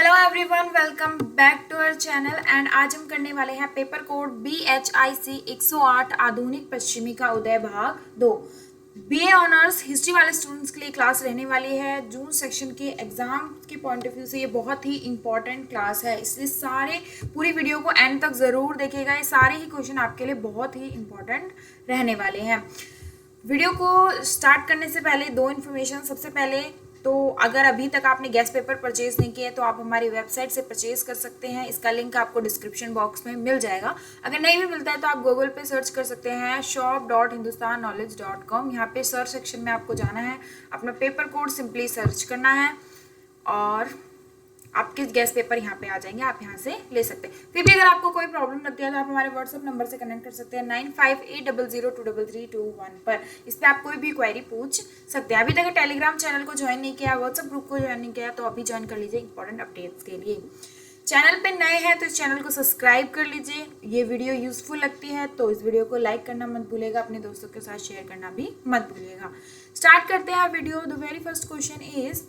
Hello everyone, welcome back to our channel. And आज हम करने वाले हैं पेपर कोड BHIC 108 आधुनिक पश्चिमी का उदय भाग 2। BA ऑनर्स हिस्ट्री वाले स्टूडेंट्स के लिए क्लास रहने वाली है। जून सेक्शन के एग्जाम के पॉइंट ऑफ व्यू से ये बहुत ही इंपॉर्टेंट क्लास है, इसलिए सारे पूरी वीडियो को एंड तक ज़रूर देखिएगा। ये सारे ही क्वेश्चन आपके लिए बहुत ही इंपॉर्टेंट रहने वाले हैं। वीडियो को स्टार्ट करने से पहले दो इन्फॉर्मेशन। सबसे पहले तो अगर अभी तक आपने गैस पेपर परचेज नहीं किया तो आप हमारी वेबसाइट से परचेज कर सकते हैं। इसका लिंक आपको डिस्क्रिप्शन बॉक्स में मिल जाएगा। अगर नहीं भी मिलता है तो आप गूगल पे सर्च कर सकते हैं shop.hindustanknowledge.com। यहाँ पे सर्च सेक्शन में आपको जाना है, अपना पेपर कोड सिंपली सर्च करना है और आपके गैस पेपर यहाँ पे आ जाएंगे, आप यहाँ से ले सकते हैं। फिर भी अगर आपको कोई प्रॉब्लम लगती है तो आप हमारे व्हाट्सएप नंबर से कनेक्ट कर सकते हैं 9580033321 पर। इस पर आप कोई भी क्वेरी पूछ सकते हैं। अभी तक टेलीग्राम चैनल को ज्वाइन नहीं किया, व्हाट्सएप ग्रुप को ज्वाइन नहीं किया तो अभी ज्वाइन कर लीजिए इंपॉर्टेंट अपडेट्स के लिए। चैनल पे नए हैं तो इस चैनल को सब्सक्राइब कर लीजिए। ये वीडियो यूजफुल लगती है तो इस वीडियो को लाइक करना मत भूलिएगा, अपने दोस्तों के साथ शेयर करना भी मत भूलिएगा। स्टार्ट करते हैं video. The very first question is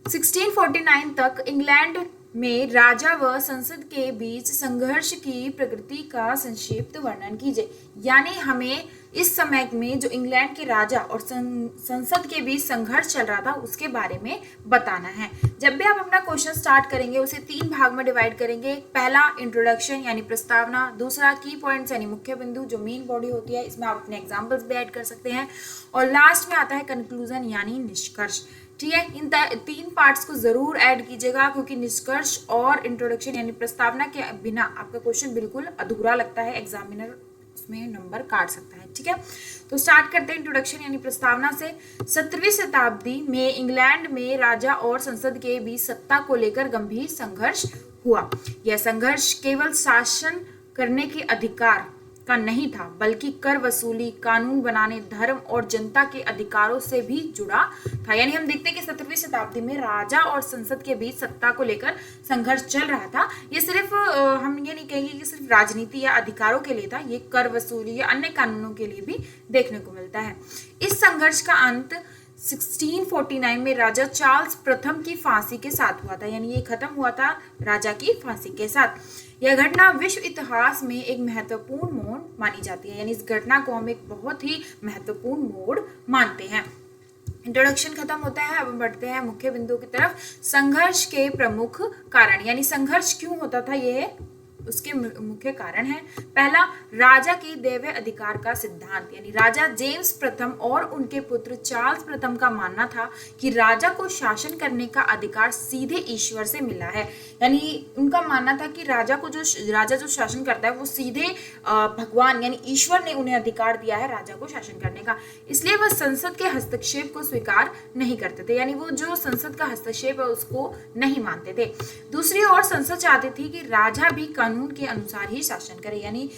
1649 तक इंग्लैंड में राजा व संसद के बीच संघर्ष की प्रकृति का संक्षिप्त वर्णन कीजिए। यानी हमें इस समय में जो इंग्लैंड के राजा और संसद के बीच संघर्ष चल रहा था उसके बारे में बताना है। जब भी आप अपना क्वेश्चन स्टार्ट करेंगे उसे 3 भाग में डिवाइड करेंगे। पहला इंट्रोडक्शन यानी प्रस्तावना, दूसरा की पॉइंट्स यानी मुख्य बिंदु जो मेन बॉडी होती है, इसमें आप अपने एग्जाम्पल्स भी ऐड कर सकते हैं, और लास्ट में आता है कंक्लूजन यानी निष्कर्ष। ठीक है, इन 3 पार्ट्स को जरूर ऐड कीजिएगा क्योंकि निष्कर्ष और इंट्रोडक्शन यानी प्रस्तावना के बिना आपका क्वेश्चन बिल्कुल अधूरा लगता है, एग्जामिनर उसमें नंबर काट सकता है। ठीक है, तो स्टार्ट करते हैं इंट्रोडक्शन यानी प्रस्तावना से। 17वीं शताब्दी में इंग्लैंड में राजा और संसद के बीच सत्ता को लेकर गंभीर संघर्ष हुआ। यह संघर्ष केवल शासन करने के अधिकार का नहीं था बल्कि कर वसूली, कानून बनाने, धर्म और जनता के अधिकारों से भी जुड़ा था। यानी हम देखते हैं कि 17वीं शताब्दी में राजा और संसद के बीच सत्ता को लेकर संघर्ष चल रहा था। ये सिर्फ हम ये नहीं कहेंगे कि सिर्फ राजनीति या अधिकारों के लिए था, ये कर वसूली या अन्य कानूनों के लिए भी देखने को मिलता है। इस संघर्ष का अंत 1649 में राजा चार्ल्स प्रथम की फांसी के साथ हुआ था। यानी ये खत्म हुआ था राजा की फांसी के साथ। यह घटना विश्व इतिहास में एक महत्वपूर्ण मोड़ मानी जाती है। यानी इस घटना को हम एक बहुत ही महत्वपूर्ण मोड़ मानते हैं। इंट्रोडक्शन खत्म होता है, अब हम बढ़ते हैं मुख्य बिंदु की तरफ। संघर्ष के प्रमुख कारण यानी संघर्ष क्यों होता था, ये उसके मुख्य कारण है। पहला, राजा की दैवीय अधिकार का सिद्धांत। यानी राजा जेम्स प्रथम और उनके पुत्र चार्ल्स प्रथम का मानना था कि राजा को शासन करने का अधिकार सीधे ईश्वर से मिला है। यानी उनका मानना था कि राजा जो शासन करता है वो सीधे भगवान यानी ईश्वर ने उन्हें अधिकार दिया है राजा को शासन करने का। इसलिए वह संसद के हस्तक्षेप को स्वीकार नहीं करते थे। यानी वो जो संसद का हस्तक्षेप है उसको नहीं मानते थे। दूसरी ओर संसद चाहती थी कि राजा भी कानून के अनुसार ही शासन करे। यानी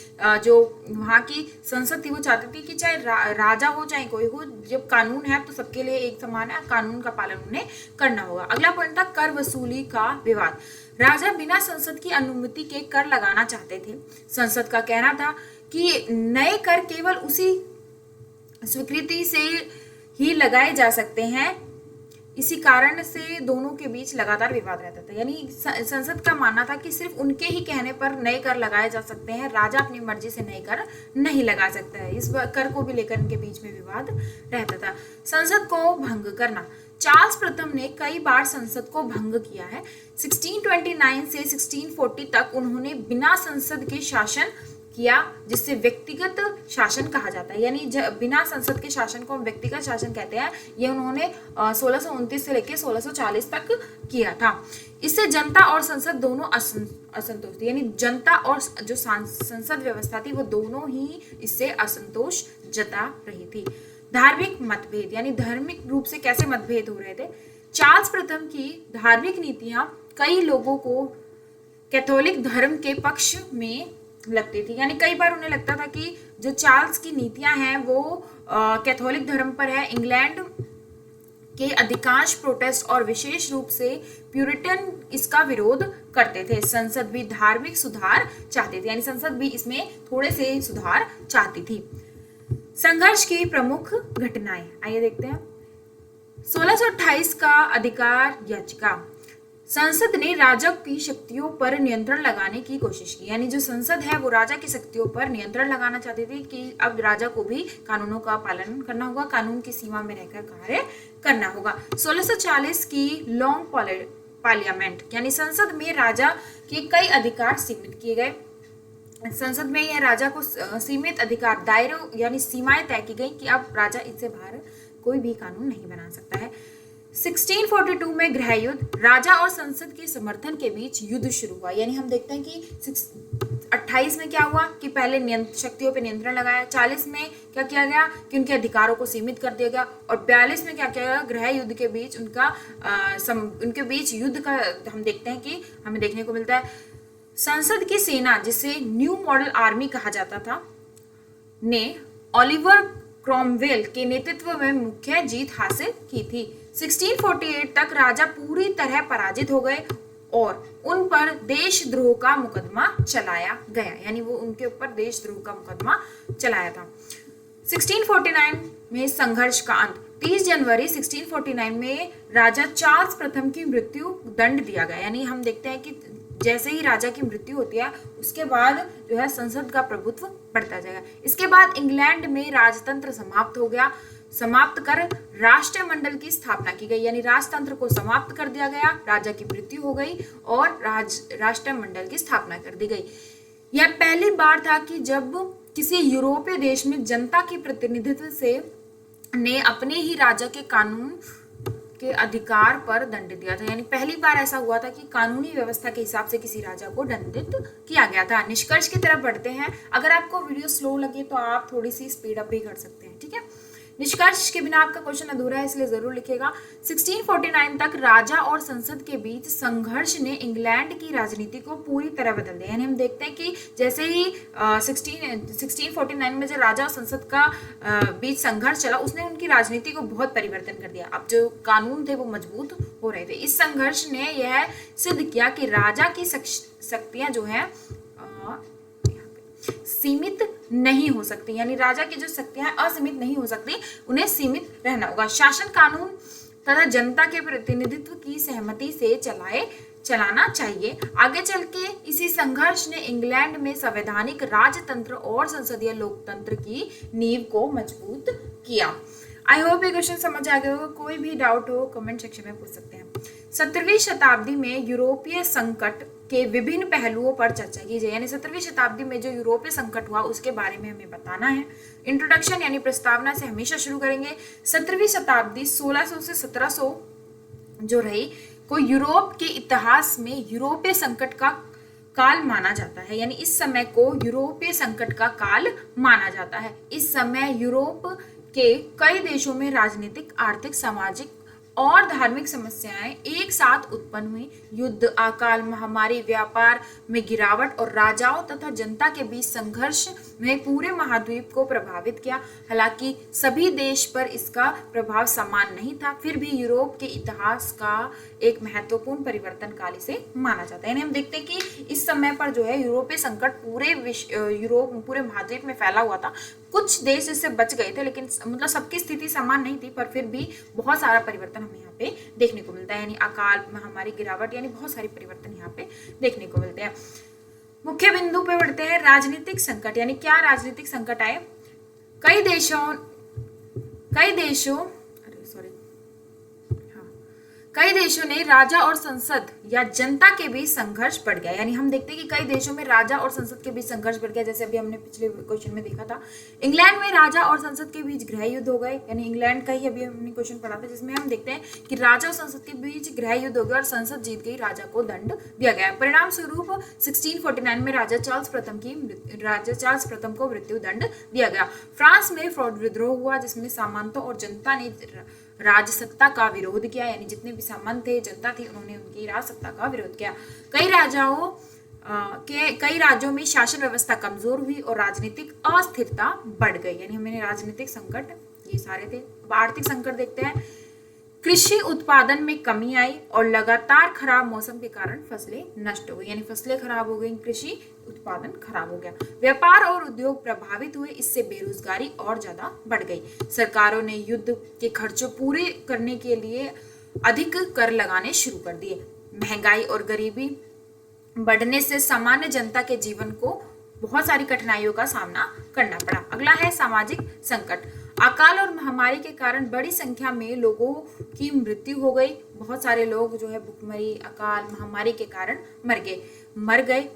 जो वहाँ की संसद थी वो चाहती थी कि चाहे राजा हो चाहे कोई हो, जब कानून है तो सबके लिए एक समान है, कानून का पालन उन्हें करना होगा। अगला पॉइंट था कर वसूली का विवाद। राजा बिना संसद की अनुमति के कर लगाना चाहते थे। संसद का कहना था कि नए कर केवल उसी स्वीकृति से ही लगाए जा सकते हैं। इसी कारण से दोनों के बीच लगातार विवाद रहता था। यानी संसद का मानना था कि सिर्फ उनके ही कहने पर नए कर लगाए जा सकते हैं, राजा अपनी मर्जी से नए कर नहीं लगा सकता है। इस कर को भी लेकर इनके बीच में विवाद रहता था। संसद को भंग करना। चार्ल्स प्रथम ने कई बार संसद को भंग किया है। 1629 से 1640 तक उन्होंने बिना संसद के शासन किया, जिससे व्यक्तिगत शासन कहा जाता है। यानी बिना संसद के शासन को हम व्यक्तिगत शासन कहते हैं। ये उन्होंने 1629 से लेकर 1640 तक किया था। इससे जनता और संसद दोनों असंतुष्ट थी। यानी जनता और जो संसद व्यवस्था थी वो दोनों ही इससे असंतोष जता रही थी। धार्मिक मतभेद यानी धार्मिक रूप से कैसे मतभेद हो रहे थे। चार्ल्स प्रथम की धार्मिक नीतियां कई लोगों को कैथोलिक धर्म के पक्ष में लगती थी। यानी कई बार उन्हें लगता था कि जो चार्ल्स की नीतियां हैं वो कैथोलिक धर्म पर है। इंग्लैंड के अधिकांश प्रोटेस्ट और विशेष रूप से प्यूरिटन इसका विरोध करते थे। संसद भी धार्मिक सुधार चाहती थी। यानी संसद भी इसमें थोड़े से सुधार चाहती थी। संघर्ष की प्रमुख घटनाएं आइए देखते हैं। 1628 का अधिकार याचिका। संसद ने राजा की शक्तियों पर नियंत्रण लगाने की कोशिश की, यानी जो संसद है वो राजा की शक्तियों पर नियंत्रण लगाना चाहती थी कि अब राजा को भी कानूनों का पालन करना होगा, कानून की सीमा में रहकर कार्य करना होगा। 1640 की लॉन्ग पार्लियामेंट यानी संसद में राजा के कई अधिकार सीमित किए गए। संसद में यह राजा को सीमित अधिकार दायरों यानी सीमाएं तय की गई कि अब राजा इससे बाहर कोई भी कानून नहीं बना सकता है। 1642 में गृह युद्ध, राजा और संसद के समर्थन के बीच युद्ध शुरू हुआ। यानी हम देखते हैं कि 28 में क्या हुआ कि पहले शक्तियों पे नियंत्रण लगाया, 40 में क्या किया गया कि उनके अधिकारों को सीमित कर दिया गया, और 42 में क्या किया गया, गृह युद्ध के बीच उनके बीच युद्ध का हम देखते हैं कि हमें देखने को मिलता है। संसद की सेना, जिसे न्यू मॉडल आर्मी कहा जाता था, ने ओलिवर क्रॉमवेल के नेतृत्व में मुख्य जीत हासिल की थी। 1648 तक राजा पूरी तरह पराजित हो गए और उन पर देशद्रोह का मुकदमा चलाया गया, यानी वो उनके ऊपर देशद्रोह का मुकदमा चलाया था। 1649 में संघर्ष का अंत, 30 जनवरी 1649 में राजा चार्ल्स प्रथम की मृत्यु दंड दिया गया। यानी हम देखते हैं कि जैसे ही राजा की मृत्यु होती है उसके बाद जो है संसद का प्रभुत्व बढ़ता जाएगा। इसके बाद इंग्लैंड में राजतंत्र समाप्त हो गया, समाप्त कर राष्ट्रमंडल की स्थापना की गई, यानी राजतंत्र को समाप्त कर दिया गया, राजा की मृत्यु हो गई और राष्ट्रमंडल की स्थापना कर दी गई। यह पहली बार था कि जब किसी यूरोपीय देश में जनता के प्रतिनिधित्व से ने अपने ही राजा के कानून के अधिकार पर दंड दिया था, यानी पहली बार ऐसा हुआ था कि कानूनी व्यवस्था के हिसाब से किसी राजा को दंडित किया गया था। निष्कर्ष की तरफ बढ़ते हैं। अगर आपको वीडियो स्लो लगे तो आप थोड़ी सी स्पीड अप भी कर सकते हैं, ठीक है। निष्कर्ष के बिना आपका क्वेश्चन अधूरा है, इसलिए जरूर लिखिएगा। 1649 तक राजा और संसद के बीच संघर्ष ने इंग्लैंड की राजनीति को पूरी तरह बदल दिया। यानी हम देखते हैं कि जैसे ही 1649 में जो राजा और संसद का बीच संघर्ष चला, उसने उनकी राजनीति को बहुत परिवर्तन कर दिया। अब जो कानून थे वो मजबूत हो रहे थे। इस संघर्ष ने यह सिद्ध किया कि राजा की शक्तियां जो है सीमित नहीं हो सकती, यानी राजा की जो शक्तियां असीमित नहीं हो सकती, उन्हें सीमित रहना होगा। शासन कानून तथा जनता के प्रतिनिधित्व की सहमति से चलाना चाहिए। आगे चल के इसी संघर्ष ने इंग्लैंड में संवैधानिक राजतंत्र और संसदीय लोकतंत्र की नींव को मजबूत किया। आई होप ये क्वेश्चन समझ आ गया होगा। कोई भी डाउट हो कमेंट सेक्शन में पूछ सकते हैं। 17वीं शताब्दी में यूरोपीय संकट के विभिन्न पहलुओं पर चर्चा कीजिए, यानी 17वीं शताब्दी में जो यूरोपीय संकट हुआ उसके बारे में हमें बताना है। इंट्रोडक्शन यानी प्रस्तावना से हमेशा शुरू करेंगे। 17वीं शताब्दी 1600 से 1700 जो रही को यूरोप के इतिहास में यूरोपीय संकट का काल माना जाता है, यानी इस समय को यूरोपीय संकट का काल माना जाता है। इस समय यूरोप के कई देशों में राजनीतिक, आर्थिक, सामाजिक और धार्मिक समस्याएं एक साथ उत्पन्न हुई। युद्ध, अकाल, महामारी, व्यापार में गिरावट और राजाओं तथा जनता के बीच संघर्ष ने पूरे महाद्वीप को प्रभावित किया। हालांकि सभी देश पर इसका प्रभाव समान नहीं था, फिर भी यूरोप के इतिहास का एक महत्वपूर्ण परिवर्तन काल इसे माना जाता है। यानी हम देखते हैं कि इस समय पर जो है यूरोपीय संकट पूरे महाद्वीप में फैला हुआ था। कुछ देश इससे बच गए थे, लेकिन मतलब सबकी स्थिति समान नहीं थी, पर फिर भी बहुत सारा परिवर्तन हमें यहाँ पे देखने को मिलता है। यानी अकाल, महामारी, गिरावट, यानी बहुत सारे परिवर्तन यहाँ पे देखने को मिलते हैं। मुख्य बिंदु पे बढ़ते हैं। राजनीतिक संकट, यानी क्या राजनीतिक संकट आए। कई देशों ने राजा और संसद या जनता के बीच संघर्ष बढ़ गया। यानी हम देखते हैं कि कई देशों में राजा और संसद के बीच संघर्ष बढ़ गया, जैसे अभी हमने पिछले क्वेश्चन में देखा था। इंग्लैंड में राजा और संसद के बीच गृह युद्ध हो गए, यानी इंग्लैंड का ही अभी हमने क्वेश्चन पढ़ा था, जिसमें हम देखते हैं कि राजा और संसद के बीच गृह युद्ध हो गया और संसद जीत गई, राजा को दंड दिया गया। परिणाम स्वरूप 1649 में राजा चार्ल्स प्रथम को मृत्यु दंड दिया गया। फ्रांस में फ्रॉड विद्रोह हुआ, जिसमें सामंतों और जनता ने राजसत्ता का विरोध किया, यानी जितने भी सामंत थे, जनता थी, उन्होंने उनकी राजसत्ता का विरोध किया। कई राज्यों में शासन व्यवस्था कमजोर हुई और राजनीतिक अस्थिरता बढ़ गई, यानी हमने राजनीतिक संकट ये सारे थे। अब आर्थिक संकट देखते हैं। कृषि उत्पादन में कमी आई और लगातार खराब मौसम के कारण फसलें नष्ट हो गई, यानी फसलें खराब हो गई, कृषि उत्पादन खराब हो गया। व्यापार और उद्योग प्रभावित हुए, इससे बेरोजगारी और ज्यादा बढ़ गई। सरकारों ने युद्ध के खर्चों पूरे करने के लिए अधिक कर लगाने शुरू कर दिए। महंगाई और गरीबी बढ़ने से सामान्य जनता के जीवन को बहुत सारी कठिनाइयों का सामना करना पड़ा। अगला है सामाजिक संकट। अकाल और महामारी के कारण बड़ी संख्या में लोगों की मृत्यु हो गई। बहुत सारे लोग जो है भुखमरी, अकाल, महामारी के कारण मर गए।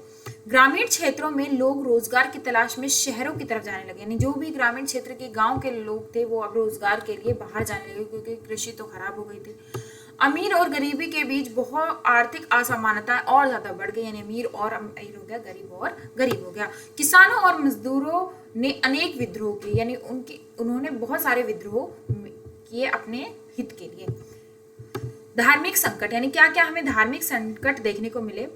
ग्रामीण क्षेत्रों में लोग रोजगार की तलाश में शहरों की तरफ जाने लगे, यानी जो भी ग्रामीण क्षेत्र के गांव के लोग थे वो अब रोजगार के लिए बाहर जाने लगे, क्योंकि कृषि तो खराब हो गई थी। अमीर और गरीबी के बीच बहुत आर्थिक असमानता और ज्यादा बढ़ गई, यानी अमीर और अमीर हो गया, गरीब और गरीब हो गया। किसानों और मजदूरों ने अनेक विद्रोह किए, यानी उन्होंने बहुत सारे विद्रोह किए अपने हित के लिए। धार्मिक संकट, यानी क्या क्या हमें धार्मिक संकट देखने को मिले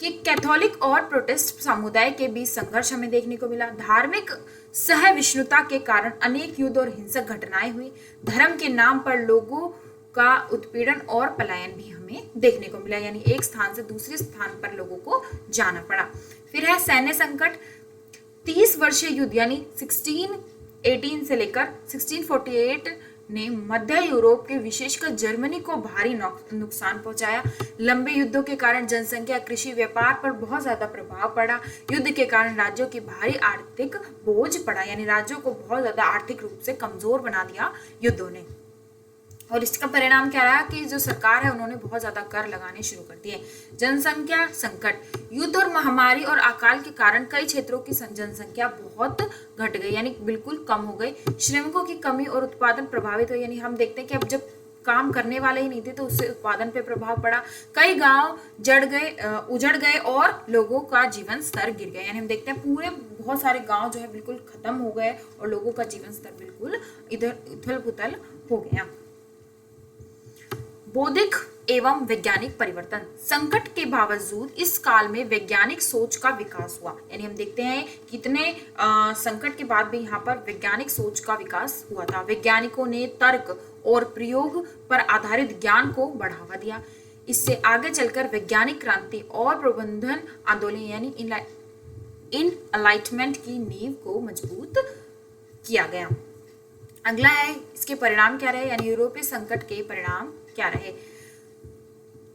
कि कैथोलिक और प्रोटेस्ट समुदाय के बीच संघर्ष हमें देखने को मिला। धार्मिक सहिष्णुता के कारण अनेक युद्ध और हिंसक घटनाएं हुई। धर्म के नाम पर लोगों का उत्पीड़न और पलायन भी हमें देखने को मिला, यानी एक स्थान से दूसरे स्थान पर लोगों को जाना पड़ा। फिर है सैन्य संकट। 30 वर्षीय युद्ध यानी 1618 से लेकर 1648 ने मध्य यूरोप के विशेषकर जर्मनी को भारी नुकसान पहुंचाया। लंबे युद्धों के कारण जनसंख्या, कृषि, व्यापार पर बहुत ज्यादा प्रभाव पड़ा। युद्ध के कारण राज्यों की भारी आर्थिक बोझ पड़ा, यानी राज्यों को बहुत ज्यादा आर्थिक रूप से कमजोर बना दिया युद्धों ने। और इसका परिणाम क्या रहा कि जो सरकार है उन्होंने बहुत ज्यादा कर लगाने शुरू कर दिए। जनसंख्या संकट। युद्ध और महामारी और अकाल के कारण कई क्षेत्रों की जनसंख्या बहुत घट गई, यानी बिल्कुल कम हो गई। श्रमिकों की कमी और उत्पादन प्रभावित हुए, यानी हम देखते हैं कि अब जब काम करने वाले ही नहीं थे तो उससे उत्पादन पे प्रभाव पड़ा। कई गांव उजड़ गए और लोगों का जीवन स्तर गिर गया, यानी हम देखते हैं पूरे बहुत सारे गांव जो है बिल्कुल खत्म हो गए और लोगों का जीवन स्तर बिल्कुल इधर उथल पुथल हो गया। बौद्धिक एवं वैज्ञानिक परिवर्तन। संकट के बावजूद इस काल में वैज्ञानिक सोच का विकास हुआ, यानी हम देखते हैं कितने संकट के बाद भी यहाँ पर वैज्ञानिक सोच का विकास हुआ था। वैज्ञानिकों ने तर्क और प्रयोग पर आधारित ज्ञान को बढ़ावा दिया। इससे आगे चलकर वैज्ञानिक क्रांति और प्रबंधन आंदोलन यानी इनलाइटमेंट की नींव को मजबूत किया गया। अगला है इसके परिणाम क्या रहे, यानी यूरोपीय संकट के परिणाम क्या रहे।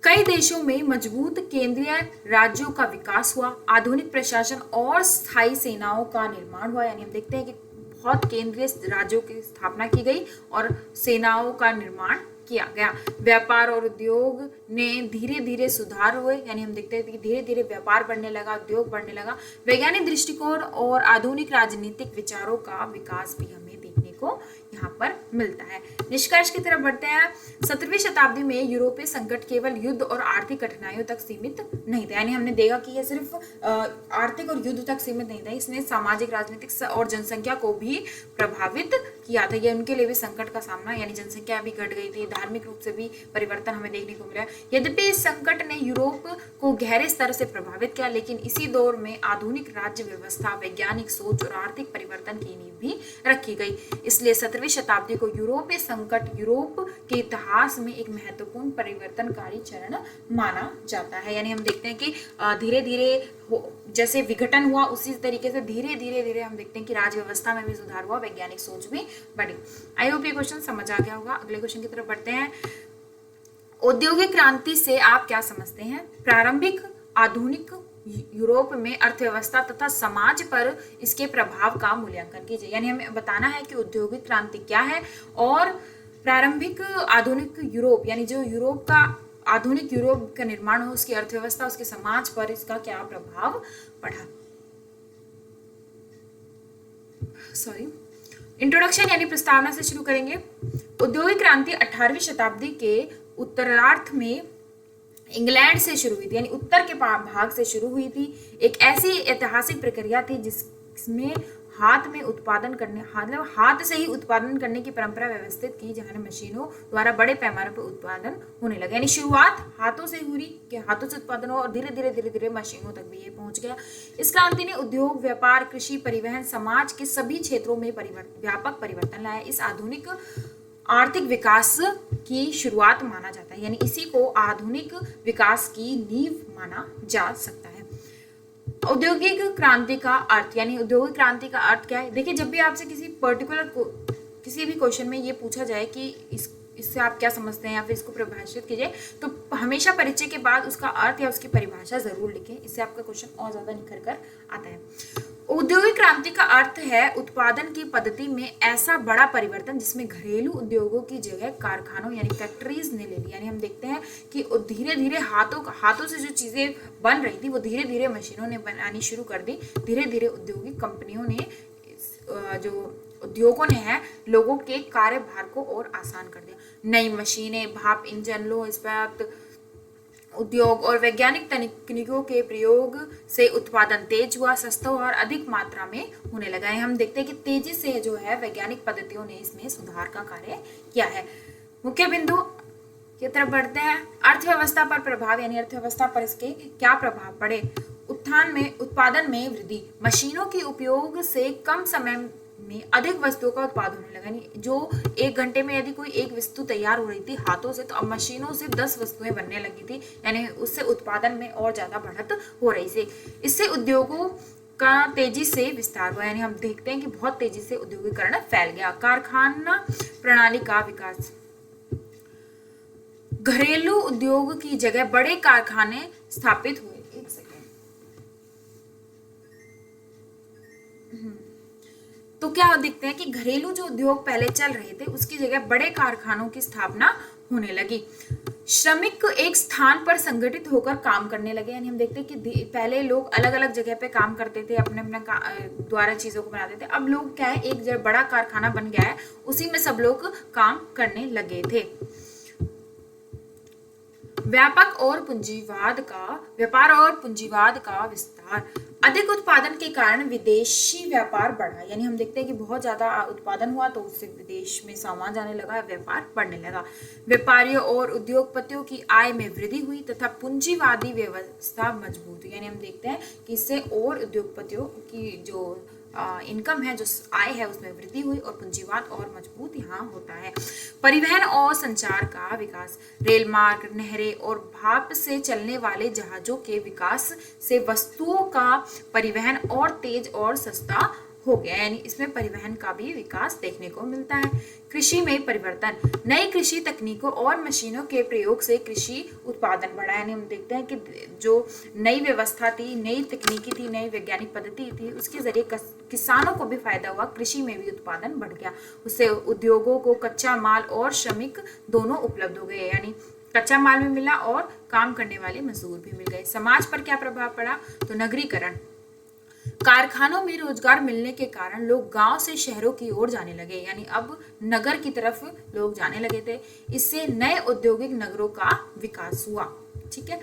कई देशों में मजबूत केंद्रीय राज्यों का विकास हुआ। आधुनिक प्रशासन और स्थायी सेनाओं का निर्माण हुआ, यानी हम देखते हैं कि बहुत केंद्रीय राज्यों की स्थापना की गई और सेनाओं का निर्माण किया गया। व्यापार और उद्योग ने धीरे धीरे सुधार हुए, यानी हम देखते हैं कि धीरे धीरे व्यापार बढ़ने लगा, उद्योग बढ़ने लगा। वैज्ञानिक दृष्टिकोण और आधुनिक राजनीतिक विचारों का विकास भी हमें देखने को यहाँ पर मिलता है। निष्कर्ष की तरफ बढ़ते हैं। 17वीं शताब्दी में यूरोपीय संकट केवल युद्ध और आर्थिक कठिनाइयों तक सीमित नहीं था, यानी हमने देखा कि यह सिर्फ आर्थिक और युद्ध तक सीमित नहीं था, इसने सामाजिक, राजनीतिक और जनसंख्या को भी प्रभावित किया था। यह उनके लिए भी संकट का सामना, यानी जनसंख्या भी घट गई थी, धार्मिक रूप से भी परिवर्तन हमें देखने को मिला। यद्यपि इस संकट ने यूरोप को गहरे स्तर से प्रभावित किया, लेकिन इसी दौर में आधुनिक राज्य व्यवस्था, वैज्ञानिक सोच और आर्थिक परिवर्तन की नींव भी रखी गई। इसलिए 17वीं शताब्दी को यूरोपीय संकट यूरोप के इतिहास में एक महत्वपूर्ण परिवर्तनकारी चरण माना जाता है। यानी हम देखते हैं कि धीरे धीरे जैसे विघटन हुआ उसी तरीके से धीरे धीरे हम देखते हैं कि राज्य व्यवस्था में भी सुधार हुआ, वैज्ञानिक सोच भी बढ़ी। आई होप ये क्वेश्चन समझ आ गया होगा। अगले क्वेश्चन की तरफ बढ़ते हैं। औद्योगिक क्रांति से आप क्या समझते हैं? प्रारंभिक आधुनिक यूरोप में अर्थव्यवस्था तथा समाज पर इसके प्रभाव का मूल्यांकन कीजिए, यानी हमें बताना है कि औद्योगिक क्रांति क्या है और प्रारंभिक आधुनिक यूरोप यानी जो यूरोप का आधुनिक यूरोप का निर्माण हो, उसकी अर्थव्यवस्था, उसके समाज पर इसका क्या प्रभाव पड़ा। इंट्रोडक्शन यानी प्रस्तावना से शुरू करेंगे। औद्योगिक क्रांति 18वीं शताब्दी के उत्तरार्ध में इंग्लैंड से शुरू हुई थी, यानी उत्तर के भाग से शुरू हुई थी। एक ऐसी ऐतिहासिक प्रक्रिया थी जिसमें हाथ से ही उत्पादन करने की परंपरा व्यवस्थित की, जहां मशीनों द्वारा बड़े पैमाने पर उत्पादन होने लगा। यानी शुरुआत हाथों से हुई कि हाथों से उत्पादन हो और धीरे धीरे मशीनों तक भी ये पहुंच गया। इस क्रांति ने उद्योग, व्यापार, कृषि, परिवहन, समाज के सभी क्षेत्रों में व्यापक परिवर्तन लाया। इस आधुनिक आर्थिक विकास की शुरुआत माना जाता है, यानी इसी को आधुनिक विकास की नींव माना जा सकता है। औद्योगिक क्रांति का अर्थ, यानी औद्योगिक क्रांति का अर्थ क्या है? देखिए, जब भी आपसे किसी भी क्वेश्चन में ये पूछा जाए कि इस इससे आप क्या समझते हैं या फिर इसको परिभाषित कीजिए। तो हमेशा परिचय के बाद उसका अर्थ या उसकी परिभाषा जरूर लिखें, इससे आपका क्वेश्चन और ज्यादा निखर कर आता है। औद्योगिक क्रांति का अर्थ है उत्पादन की पद्धति में ऐसा बड़ा परिवर्तन जिसमें घरेलू उद्योगों की जगह कारखानों यानी फैक्ट्रीज ने ले ली। यानी हम देखते हैं कि धीरे धीरे हाथों से जो चीजें बन रही थी वो धीरे धीरे मशीनों ने बनानी शुरू कर दी। धीरे धीरे औद्योगिक कंपनियों ने जो उद्योगों ने है लोगों के कार्यभार को और आसान कर दिया। नई मशीनें, भाप इंजन, लौह इस्पात उद्योग और वैज्ञानिक तकनीकों के प्रयोग से उत्पादन तेज हुआ, सस्ता हुआ और अधिक मात्रा में होने लगा है। हम देखते हैं कि तेजी से जो है वैज्ञानिक पद्धतियों ने इसमें सुधार का कार्य किया है। मुख्य बिंदु की तरफ बढ़ते हैं। अर्थव्यवस्था पर प्रभाव, यानी अर्थव्यवस्था पर इसके क्या प्रभाव पड़े। उत्पादन में वृद्धि, मशीनों के उपयोग से कम समय में अधिक वस्तुओं का उत्पादन होने लगा। यानी जो 1 घंटे में यदि कोई एक वस्तु तैयार हो रही थी हाथों से, तो अब मशीनों से 10 वस्तुएं बनने लगी थी। यानी उससे उत्पादन में और ज्यादा बढ़त हो रही थी। इससे उद्योगों का तेजी से विस्तार हुआ। यानी हम देखते हैं कि बहुत तेजी से औद्योगिकरण फैल गया। कारखाना प्रणाली का विकास, घरेलू उद्योग की जगह बड़े कारखाने स्थापित हुए। एक सेकेंड। तो क्या देखते हैं कि घरेलू जो उद्योग पहले चल रहे थे उसकी जगह बड़े कारखानों की स्थापना होने लगी। श्रमिक एक स्थान पर संगठित होकर काम करने लगे। यानी हम देखते हैं कि पहले लोग अलग अलग जगह पे काम करते थे, अपने अपने द्वारा चीजों को बनाते थे। अब लोग क्या है, एक बड़ा कारखाना बन गया है, उसी में सब लोग काम करने लगे थे। व्यापार और पूंजीवाद का विस्तार, अधिक उत्पादन के कारण विदेशी व्यापार बढ़ा। यानी हम देखते हैं कि बहुत ज्यादा उत्पादन हुआ तो उससे विदेश में सामान जाने लगा, व्यापार बढ़ने लगा। व्यापारियों और उद्योगपतियों की आय में वृद्धि हुई तथा पूंजीवादी व्यवस्था मजबूत हुई। यानी हम देखते हैं कि इससे और उद्योगपतियों की जो इनकम है, जो आय है, उसमें वृद्धि हुई और पूंजीवाद और मजबूत यहाँ होता है। परिवहन और संचार का विकास, रेल मार्ग, नहरें और भाप से चलने वाले जहाजों के विकास से वस्तुओं का परिवहन और तेज और सस्ता हो गया। यानी इसमें परिवहन का भी विकास देखने को मिलता है। कृषि में परिवर्तन, नई कृषि तकनीकों और मशीनों के प्रयोग से कृषि उत्पादन बढ़ा। यानी हम देखते हैं कि जो नई व्यवस्था थी, नई तकनीकी थी, नई वैज्ञानिक पद्धति थी, उसके जरिए किसानों को भी फायदा हुआ, कृषि में भी उत्पादन बढ़ गया। उससे उद्योगों को कच्चा माल और श्रमिक दोनों उपलब्ध हो गए। यानी कच्चा माल भी मिला और काम करने वाले मजदूर भी मिल गए। समाज पर क्या प्रभाव पड़ा, तो नगरीकरण, कारखानों में रोजगार मिलने के कारण लोग गांव से शहरों की ओर जाने लगे। यानी अब नगर की तरफ लोग जाने लगे थे। इससे नए औद्योगिक नगरों का विकास हुआ। ठीक है।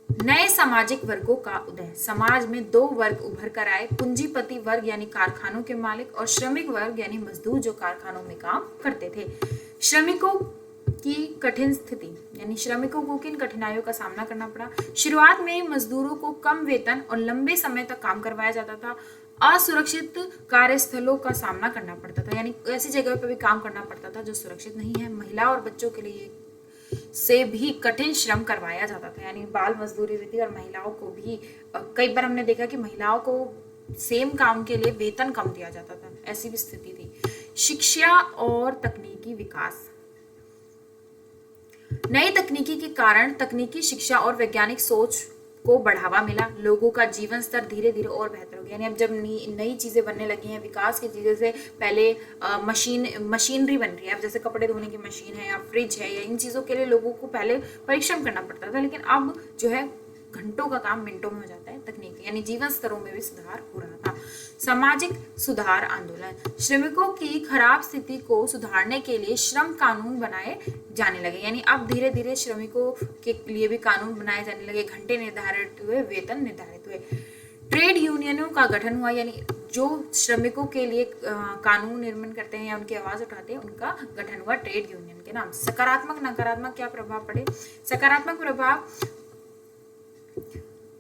नए सामाजिक वर्गों का उदय, समाज में 2 वर्ग उभर कर आए, पूंजीपति वर्ग यानी कारखानों के मालिक और श्रमिक वर्ग यानी मजदूर जो कारखानों में काम करते थे। श्रमिकों की कठिन स्थिति, यानी श्रमिकों को किन कठिनाइयों का सामना करना पड़ा। शुरुआत में मजदूरों को कम वेतन और लंबे समय तक काम करवाया जाता था। असुरक्षित कार्यस्थलों का सामना करना पड़ता था, यानी ऐसी जगह पर भी काम करना पड़ता था जो सुरक्षित नहीं है। महिला और बच्चों के लिए से भी कठिन श्रम करवाया जाता था, यानी बाल मजदूरी भी थी और महिलाओं को भी कई बार हमने देखा कि महिलाओं को सेम काम के लिए वेतन कम दिया जाता था, ऐसी भी स्थिति थी। शिक्षा और तकनीकी विकास, नई तकनीकी के कारण तकनीकी शिक्षा और वैज्ञानिक सोच को बढ़ावा मिला। लोगों का जीवन स्तर धीरे धीरे और बेहतर हो गया। यानी अब जब नई चीजें बनने लगी हैं, विकास की चीजें से पहले मशीनरी बन रही है। अब जैसे कपड़े धोने की मशीन है या फ्रिज है, या इन चीजों के लिए लोगों को पहले परिश्रम करना पड़ता था, लेकिन अब जो है घंटों का काम मिनटों में हो जाता है तकनीक। यानी जीवन स्तरों में भी सुधार हो रहा था। सामाजिक सुधार आंदोलन, श्रमिकों की खराब स्थिति को सुधारने के लिए श्रम कानून बनाए जाने लगे। यानी अब धीरे धीरे श्रमिकों के लिए भी कानून बनाए जाने लगे, घंटे निर्धारित हुए, वेतन निर्धारित हुए। ट्रेड यूनियनों का गठन हुआ, यानी जो श्रमिकों के लिए कानून निर्माण करते हैं या उनकी आवाज उठाते हैं, उनका गठन हुआ ट्रेड यूनियन के नाम। सकारात्मक नकारात्मक क्या प्रभाव पड़े। सकारात्मक प्रभाव,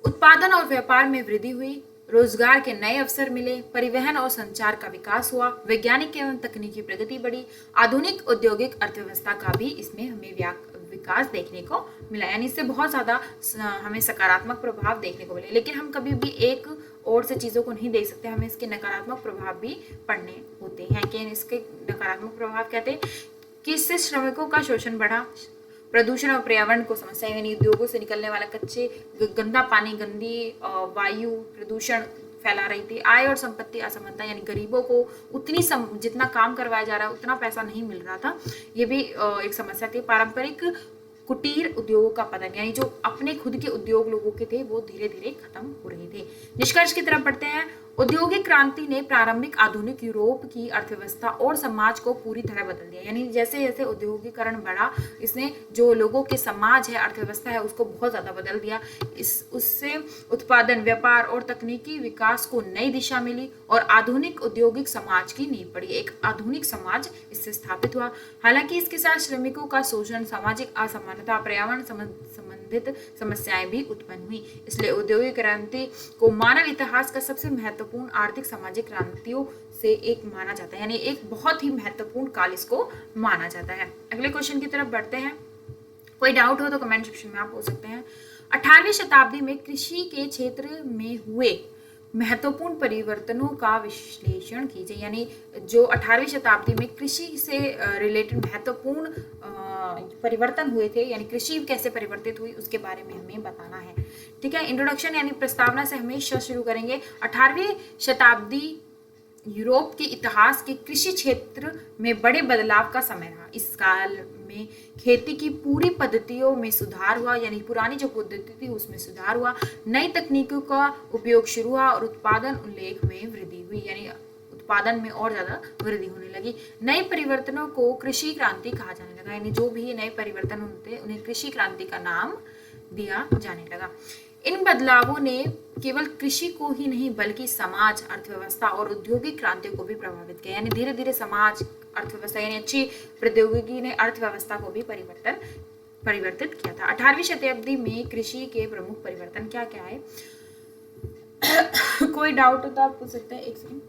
उत्पादन और व्यापार में वृद्धि हुई, रोजगार के नए अवसर मिले, परिवहन और संचार का विकास हुआ, वैज्ञानिक एवं तकनीकी प्रगति बढ़ी, आधुनिक औद्योगिक अर्थव्यवस्था का भी इसमें हमें विकास देखने को मिला। यानी इससे बहुत ज्यादा हमें सकारात्मक प्रभाव देखने को मिले। लेकिन हम कभी भी एक और से चीजों को नहीं देख सकते, हमें इसके नकारात्मक प्रभाव भी पढ़ने होते हैं। कि इसके नकारात्मक प्रभाव कहते हैं किससे श्रमिकों का शोषण बढ़ा? प्रदूषण और पर्यावरण को समस्या, यानी उद्योगों से निकलने वाला कच्चे गंदा पानी, गंदी वायु प्रदूषण फैला रही थी। आय और संपत्ति असमानता, यानी गरीबों को जितना काम करवाया जा रहा है उतना पैसा नहीं मिल रहा था, ये भी एक समस्या थी। पारंपरिक कुटीर उद्योगों का पतन, यानी जो अपने खुद के उद्योग लोगों के थे वो धीरे धीरे खत्म हो रहे थे। निष्कर्ष की तरफ बढ़ते हैं। औद्योगिक क्रांति ने प्रारंभिक आधुनिक यूरोप की अर्थव्यवस्था और समाज को पूरी तरह बदल दिया, यानी जैसे जैसे औद्योगिकरण बढ़ा इसने जो लोगों के समाज है, अर्थव्यवस्था है, उसको बहुत ज्यादा बदल दिया। उससे उत्पादन, व्यापार और तकनीकी विकास को नई दिशा मिली और आधुनिक औद्योगिक समाज की नींव पड़ी। एक आधुनिक समाज इससे स्थापित हुआ। हालांकि इसके साथ श्रमिकों का शोषण, सामाजिक असमानता, पर्यावरण संबंधित समस्याएं भी उत्पन्न हुई। इसलिए औद्योगिक क्रांति को मानव इतिहास का सबसे महत्वपूर्ण आर्थिक सामाजिक क्रांतियों से एक माना जाता है, यानी एक बहुत ही महत्वपूर्ण काल इसको माना जाता है। अगले क्वेश्चन की तरफ बढ़ते हैं। कोई डाउट हो तो कमेंट सेक्शन में आप पूछ सकते हैं। 18वीं शताब्दी में कृषि के क्षेत्र में हुए महत्वपूर्ण परिवर्तनों का विश्लेषण कीजिए, यानी जो 18वीं शताब्दी में कृषि से रिलेटेड महत्वपूर्ण परिवर्तन हुए थे, यानी कृषि कैसे परिवर्तित हुई उसके बारे में हमें बताना है। ठीक है, इंट्रोडक्शन यानी प्रस्तावना से हमेशा शुरू करेंगे। 18वीं शताब्दी यूरोप के इतिहास के कृषि क्षेत्र में बड़े बदलाव का समय रहा। इस काल में खेती की पूरी पद्धतियों में सुधार हुआ, यानी पुरानी जो पद्धति थी उसमें सुधार हुआ। नई तकनीकों का उपयोग शुरू हुआ और उत्पादन उल्लेख में वृद्धि हुई, यानी उत्पादन में और ज्यादा वृद्धि होने लगी। नए परिवर्तनों को कृषि क्रांति कहा जाने लगा, यानी जो भी नए परिवर्तन होते हैं उन्हें कृषि क्रांति का नाम दिया जाने लगा। इन बदलावों ने केवल कृषि को ही नहीं बल्कि समाज, अर्थव्यवस्था और औद्योगिक क्रांतियों को भी प्रभावित किया, यानी धीरे धीरे समाज, अर्थव्यवस्था, यानी अच्छी प्रौद्योगिकी ने अर्थव्यवस्था को भी परिवर्तित किया था। 18वीं शताब्दी में कृषि के प्रमुख परिवर्तन क्या क्या है? कोई डाउट हो तो आप पूछ सकते हैं। एक सेकंड।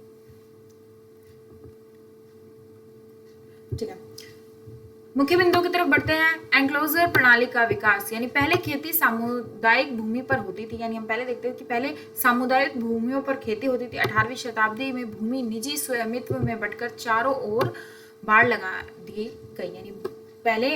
ठीक है, मुख्य बिंदुओं की तरफ बढ़ते हैं। एंक्लोजर प्रणाली का विकास, यानी पहले खेती सामुदायिक भूमि पर होती थी, यानी हम पहले देखते हैं कि पहले सामुदायिक भूमियों पर खेती होती थी। 18वीं शताब्दी में भूमि निजी स्वामित्व में बंटकर चारों ओर बाड़ लगा दी गई, यानी पहले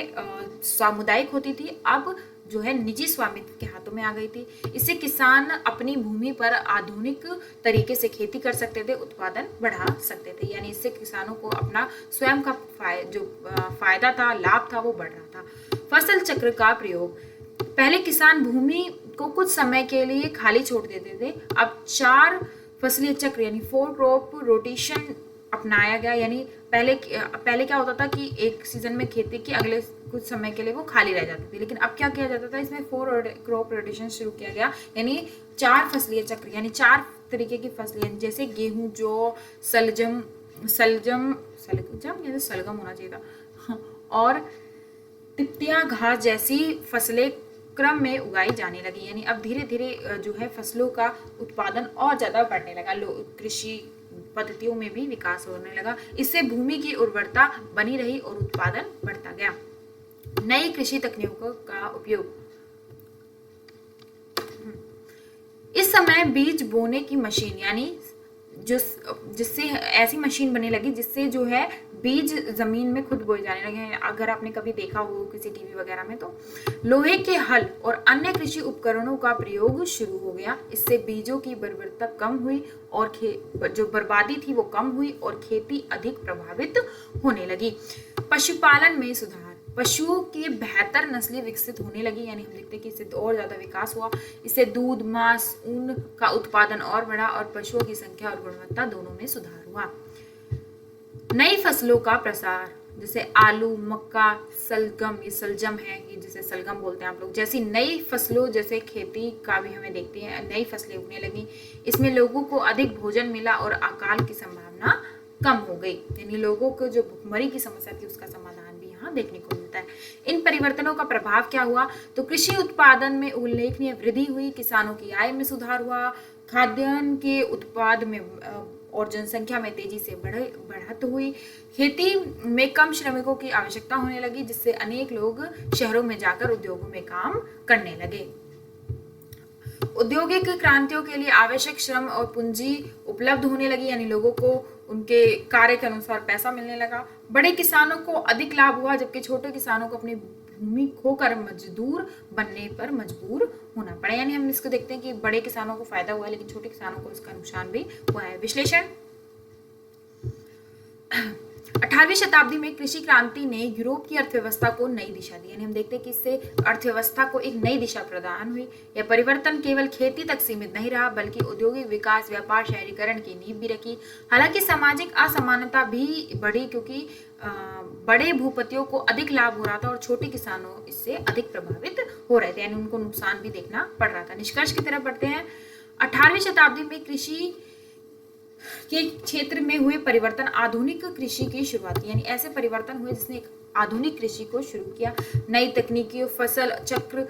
सामुदायिक होती थी, अब जो है निजी स्वामित्व के हाथों में आ गई थी। इससे किसान अपनी भूमि पर आधुनिक तरीके से खेती कर सकते थे, उत्पादन बढ़ा सकते थे, यानी इससे किसानों को अपना स्वयं का फायदा था, लाभ था, वो बढ़ रहा था। फसल चक्र का प्रयोग, पहले किसान भूमि को कुछ समय के लिए खाली छोड़ देते थे, अब 4 फसलीय चक्र यानी 4 क्रॉप रोटेशन अपनाया गया, यानी पहले क्या होता था कि एक सीजन में खेती की, अगले कुछ समय के लिए वो खाली रह जाती थी, लेकिन अब क्या किया जाता था, इसमें 4 क्रॉप रोटेशन शुरू किया गया, यानी 4 फसलीय चक्र, यानी 4 तरीके की फसलें, जैसे गेहूं, जौ, सलजम या सलगम होना चाहिए था, और तिप्तिया घास जैसी फसलें क्रम में उगाई जाने लगी, यानी अब धीरे धीरे जो है फसलों का उत्पादन और ज्यादा बढ़ने लगा, कृषि पद्धतियों में भी विकास होने लगा। इससे भूमि की उर्वरता बनी रही और उत्पादन बढ़ता गया। नई कृषि तकनीकों का उपयोग, इस समय बीज बोने की मशीन, यानी जिससे ऐसी मशीन बनने लगी जिससे जो है बीज जमीन में खुद बोए जाने लगे। अगर आपने कभी देखा हो किसी टीवी वगैरह में, तो लोहे के हल और अन्य कृषि उपकरणों का प्रयोग शुरू हो गया। इससे बीजों की बर्बादी कम हुई और जो बर्बादी थी वो कम हुई और खेती अधिक प्रभावित होने लगी। पशुपालन में सुधार, पशुओं की बेहतर नस्लें विकसित होने लगी, यानी हम देखते हैं कि इससे और ज्यादा विकास हुआ। इससे दूध, मांस, ऊन का उत्पादन और बढ़ा और पशुओं की संख्या और गुणवत्ता दोनों में सुधार हुआ। नई फसलों का प्रसार, जैसे आलू, मक्का, सलगम, ये सलजम है, ये जिसे सलगम बोलते हैं आप लोग, जैसी नई फसलों, जैसे खेती का भी हमें देखते हैं नई फसलें उगने लगी। इसमें लोगों को अधिक भोजन मिला और अकाल की संभावना कम हो गई, यानी लोगों को जो भुखमरी की समस्या थी उसका समाधान भी यहाँ देखने को मिलता है। इन परिवर्तनों का प्रभाव क्या हुआ, तो कृषि उत्पादन में उल्लेखनीय वृद्धि हुई, किसानों की आय में सुधार हुआ, खाद्यान्न के उत्पाद में और जनसंख्या में तेजी से बढ़त हुई, खेती में कम श्रमिकों की आवश्यकता होने लगी, जिससे अनेक लोग शहरों में जाकर उद्योगों में काम करने लगे। औद्योगिक क्रांतियों के लिए आवश्यक श्रम और पूंजी उपलब्ध होने लगी, यानी लोगों को उनके कार्य के अनुसार पैसा मिलने लगा। बड़े किसानों को अधिक लाभ हुआ, जबकि छोटे किसानों को अपनी भूमि खोकर मजदूर बनने पर मजबूर होना पड़ा। यानी हम इसको देखते हैं कि बड़े किसानों को फायदा हुआ है, लेकिन छोटे किसानों को इसका नुकसान भी हुआ है। विश्लेषण। 18वीं शताब्दी में कृषि क्रांति ने यूरोप की अर्थव्यवस्था को नई दिशा दी। यानी हम देखते हैं कि इससे अर्थव्यवस्था को एक नई दिशा प्रदान हुई। यह परिवर्तन केवल खेती तक सीमित नहीं रहा, बल्कि औद्योगिक विकास, व्यापार, शहरीकरण की नींव भी रखी। हालांकि सामाजिक असमानता भी बढ़ी, क्योंकि बड़े भूपतियों को अधिक लाभ हो रहा था और छोटे किसानों इससे अधिक प्रभावित हो रहे थे, यानी उनको नुकसान भी देखना पड़ रहा था। निष्कर्ष की तरफ बढ़ते हैं। 18वीं शताब्दी में कृषि के क्षेत्र में हुए परिवर्तन आधुनिक कृषि की शुरुआत की। यानी ऐसे परिवर्तन हुए जिसने एक आधुनिक कृषि को शुरू किया। नई तकनीकी, फसल चक्र,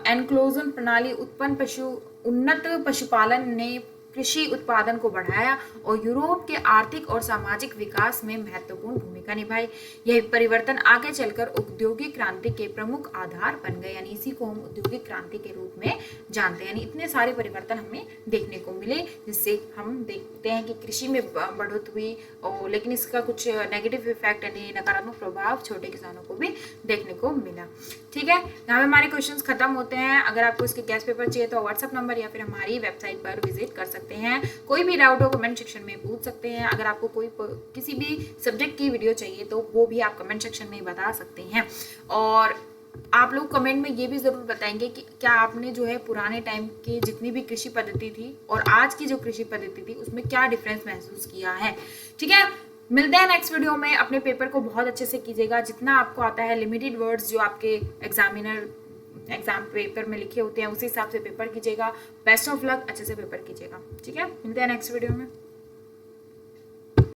एनक्लोजन प्रणाली, उन्नत पशुपालन ने कृषि उत्पादन को बढ़ाया और यूरोप के आर्थिक और सामाजिक विकास में महत्वपूर्ण भूमिका निभाई। यह परिवर्तन आगे चलकर औद्योगिक क्रांति के प्रमुख आधार बन गए। यानी इसी को हम औद्योगिक क्रांति के रूप में जानते हैं। यानी इतने सारे परिवर्तन हमें देखने को मिले, जिससे हम देखते हैं कि कृषि में बढ़ोतरी हुई, और लेकिन इसका कुछ नेगेटिव इफेक्ट यानी नकारात्मक प्रभाव छोटे किसानों को भी देखने को मिला। ठीक है, यहाँ पे हमारे क्वेश्चंस खत्म होते हैं। अगर आपको इसके गेस्ट पेपर चाहिए तो व्हाट्सएप नंबर या फिर हमारी वेबसाइट पर विजिट कर सकते हैं। कोई भी डाउट हो कमेंट सेक्शन में पूछ सकते हैं। अगर आपको कोई किसी भी सब्जेक्ट की वीडियो चाहिए तो वो भी आप कमेंट सेक्शन में बता सकते हैं। और आप लोग कमेंट में ये भी ज़रूर बताएंगे कि क्या आपने जो है पुराने टाइम की जितनी भी कृषि पद्धति थी और आज की जो कृषि पद्धति थी उसमें क्या डिफरेंस महसूस किया है। ठीक है, मिलते हैं नेक्स्ट वीडियो में। अपने पेपर को बहुत अच्छे से कीजिएगा, जितना आपको आता है। लिमिटेड वर्ड्स जो आपके एग्जाम पेपर में लिखे होते हैं उसी हिसाब से पेपर कीजिएगा। बेस्ट ऑफ लक, अच्छे से पेपर कीजिएगा। ठीक है, मिलते हैं नेक्स्ट वीडियो में।